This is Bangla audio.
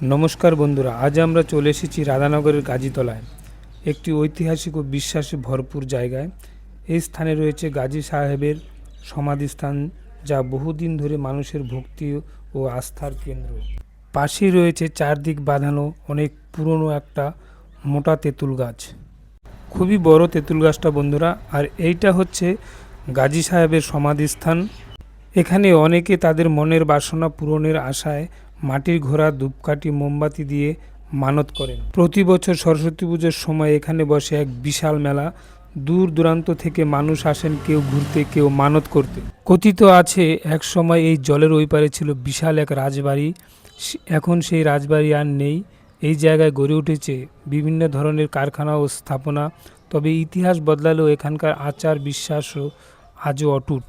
নমস্কার বন্ধুরা, আজ আমরা চলে এসেছি রাধানগরের গাজীতলায়, একটি ঐতিহাসিক ও বিশ্বাসে ভরপুর জায়গায়। এই স্থানে রয়েছে গাজী সাহেবের সমাধিস্থান, যা বহুদিন ধরে মানুষের ভক্তি ও আস্থার কেন্দ্র। পাশেই রয়েছে চারদিক বাঁধানো অনেক পুরনো একটা মোটা তেঁতুল গাছ, খুবই বড় তেঁতুল গাছটা বন্ধুরা। আর এইটা হচ্ছে গাজী সাহেবের সমাধিস্থান। এখানে অনেকে তাদের মনের বাসনা পূরণের আশায় মাটির ঘোড়া, ধূপকাঠি, মোমবাতি দিয়ে মানত করেন। প্রতি বছর সরস্বতী পুজোর সময় এখানে বসে এক বিশাল মেলা। দূর দূরান্ত থেকে মানুষ আসেন, কেউ ঘুরতে, কেউ মানত করতে। কথিত আছে এক সময় এই জলের ওই পারে ছিল বিশাল এক রাজবাড়ি। এখন সেই রাজবাড়ি আর নেই। এই জায়গায় গড়ে উঠেছে বিভিন্ন ধরনের কারখানা ও স্থাপনা। তবে ইতিহাস বদলালেও এখানকার আচার বিশ্বাসও আজও অটুট।